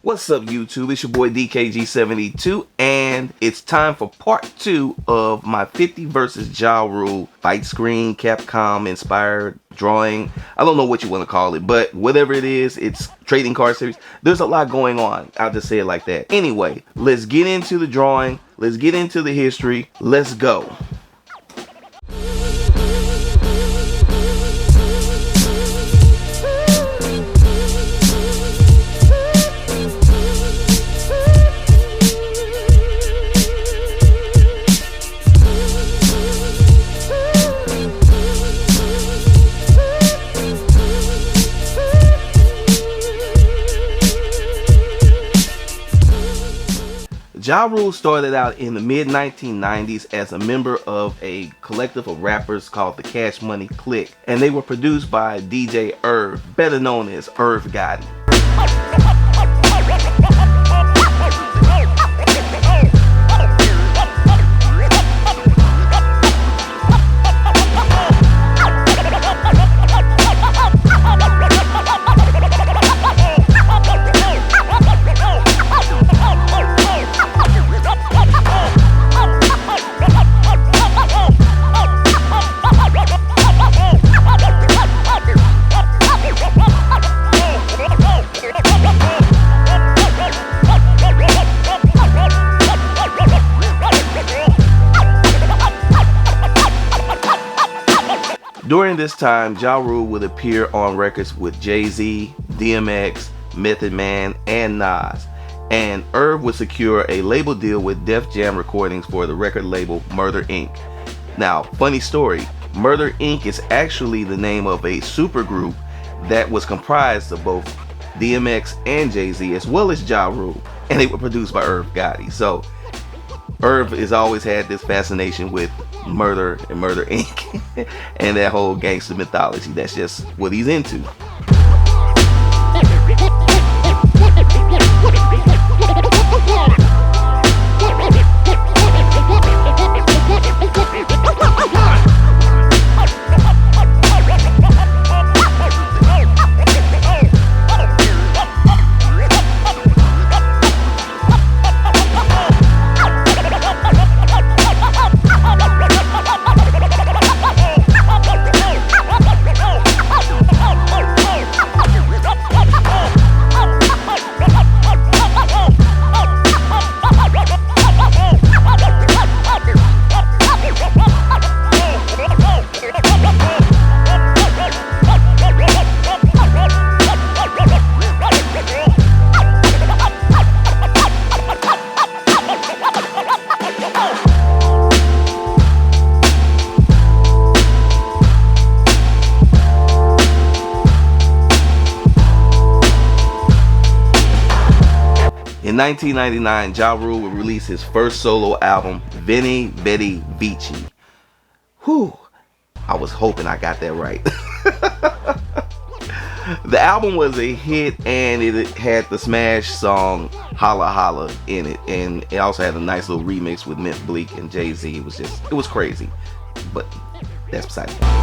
What's up, YouTube? It's your boy DKG72, and it's time for part 2 of my 50 versus Jarule fight screen Capcom inspired drawing. I don't know what you want to call it, but whatever it is, it's trading card series. There's a lot going on. I'll just say it like that. Anyway, let's get into the drawing. Let's get into the history. Let's go. Jarule started out in the mid-1990s as a member of a collective of rappers called the Cash Money Clique, and they were produced by DJ Irv, better known as Irv Gotti. During this time, Jarule would appear on records with Jay-Z, DMX, Method Man, and Nas. And Irv would secure a label deal with Def Jam Recordings for the record label Murder Inc. Now, funny story, Murder Inc. is actually the name of a supergroup that was comprised of both DMX and Jay-Z, as well as Jarule, and they were produced by Irv Gotti. So, Irv has always had this fascination with murder and Murder Inc. and that whole gangster mythology. That's just what he's into. In 1999, Jarule would release his first solo album, Veni Vidi Vici. Whew, I was hoping I got that right. The album was a hit, and it had the smash song Holla Holla in it, and it also had a nice little remix with Mint Bleak and Jay-Z. It was crazy, but that's beside the point.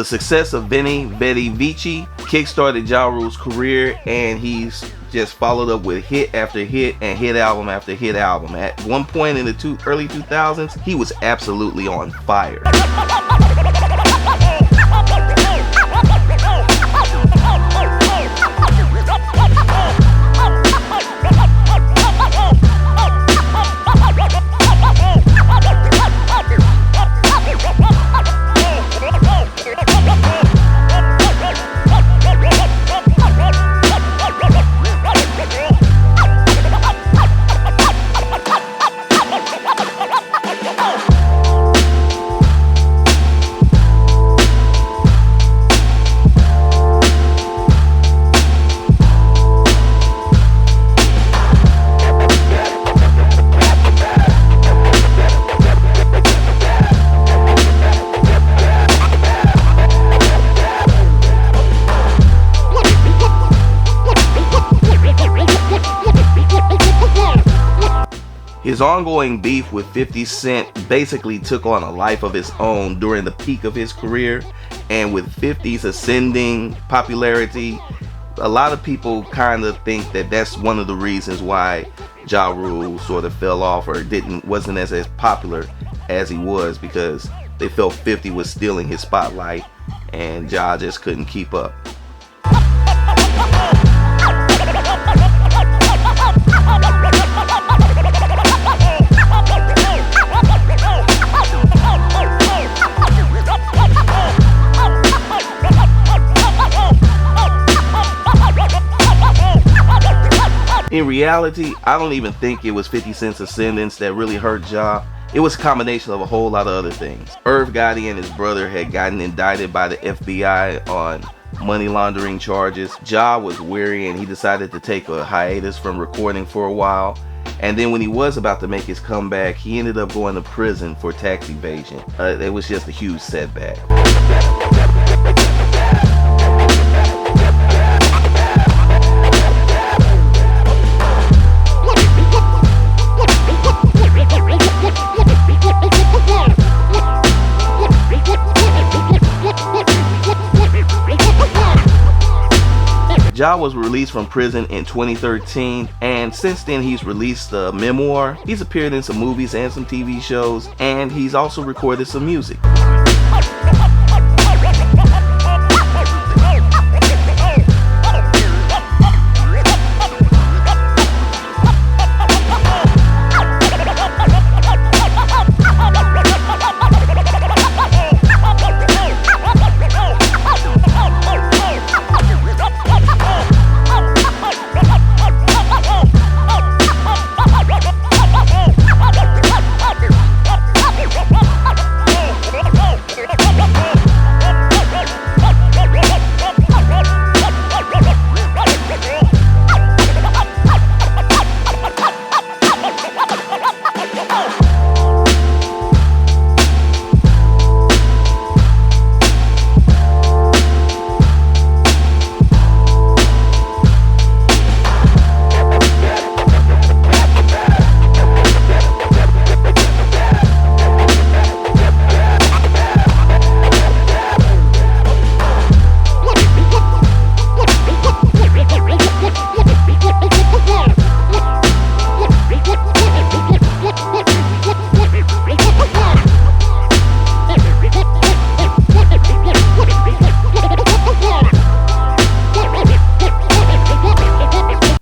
success of Veni Vidi Vici kickstarted Jarule's career, and he's just followed up with hit after hit and hit album after hit album. At one point in the early 2000s, he was absolutely on fire. His ongoing beef with 50 Cent basically took on a life of its own during the peak of his career, and with 50's ascending popularity, a lot of people kind of think that that's one of the reasons why Ja Rule sort of fell off or wasn't as popular as he was, because they felt 50 was stealing his spotlight and Ja just couldn't keep up. In reality, I don't even think it was 50 Cent's ascendance that really hurt Ja. It was a combination of a whole lot of other things. Irv Gotti and his brother had gotten indicted by the FBI on money laundering charges. Ja was weary and he decided to take a hiatus from recording for a while. And then when he was about to make his comeback, he ended up going to prison for tax evasion. It was just a huge setback. Ja was released from prison in 2013, and since then he's released a memoir. He's appeared in some movies and some TV shows, and he's also recorded some music.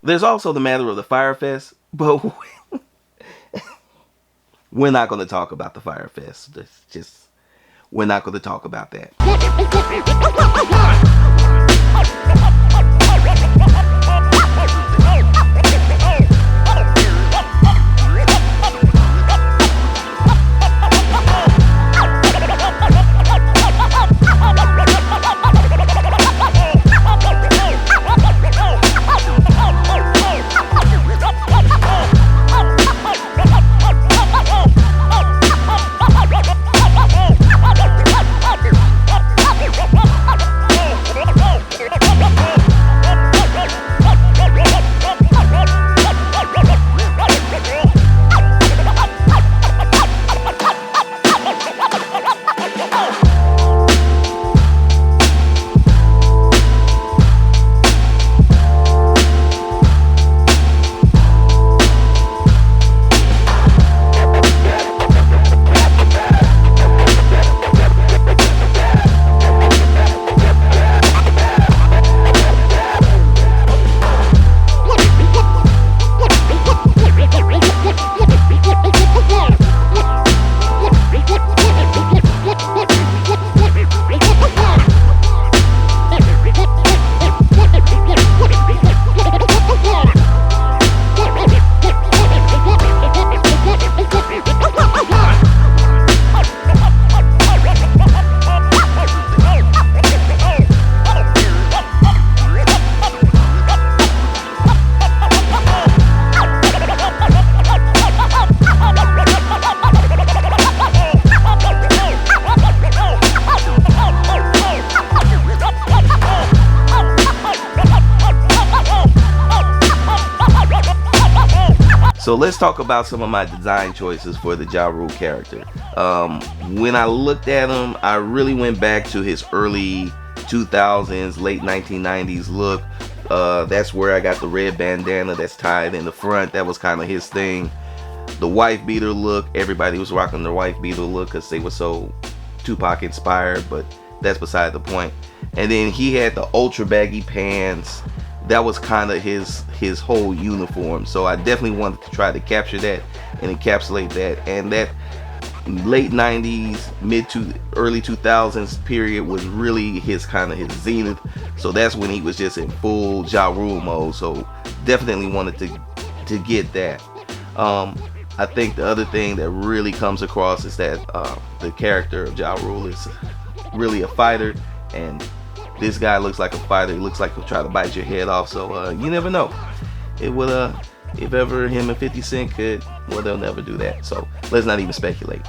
There's also the matter of the Fyre Fest, but we're not going to talk about the Fyre Fest. We're not going to talk about that. So let's talk about some of my design choices for the Jarule character. When I looked at him, I really went back to his early 2000s, late 1990s look. That's where I got the red bandana that's tied in the front. That was kind of his thing. The wife beater look, everybody was rocking the wife beater look because they were so Tupac inspired, but that's beside the point. And then he had the ultra baggy pants. That was kind of his whole uniform. So I definitely wanted to try to capture that and encapsulate that. And that late 90s, mid to early 2000s period was really his zenith. So that's when he was just in full Jarule mode. So definitely wanted to get that. I think the other thing that really comes across is that the character of Jarule is really a fighter, and this guy looks like a fighter. He looks like he'll try to bite your head off. So you never know. It would if ever him and 50 Cent could, well, they'll never do that. So let's not even speculate.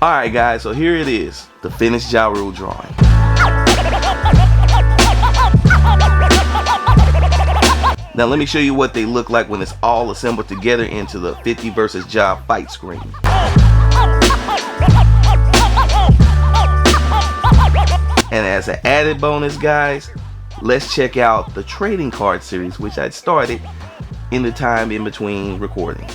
All right, guys. So here it is, the finished Jarule drawing. Now let me show you what they look like when it's all assembled together into the 50 versus Ja fight screen. And as an added bonus, guys, let's check out the trading card series, which I started in the time in between recordings.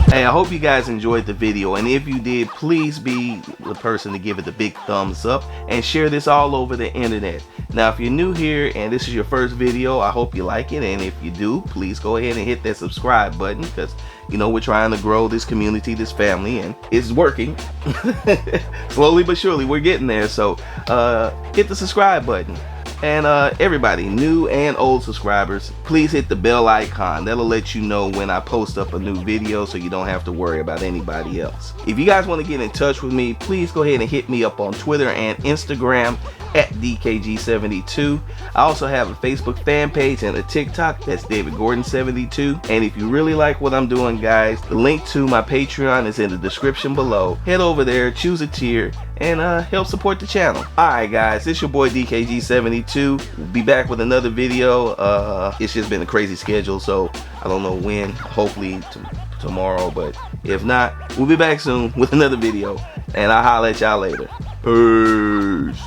Hey, I hope you guys enjoyed the video, and if you did, please be the person to give it the big thumbs up and share this all over the internet. Now, if you're new here and this is your first video, I hope you like it, and if you do, please go ahead and hit that subscribe button, because you know we're trying to grow this community, this family, and it's working. Slowly but surely we're getting there. So hit the subscribe button. And everybody, new and old subscribers, please hit the bell icon. That'll let you know when I post up a new video, so you don't have to worry about anybody else. If you guys want to get in touch with me, please go ahead and hit me up on Twitter and Instagram at DKG72. I also have a Facebook fan page and a TikTok. That's David Gordon 72. And if you really like what I'm doing, guys, the link to my Patreon is in the description below. Head over there, choose a tier, and help support the channel. Alright, guys, it's your boy DKG72. We'll be back with another video. It's just been a crazy schedule, so I don't know when. Hopefully tomorrow, but if not, we'll be back soon with another video, and I'll holler at y'all later. Peace.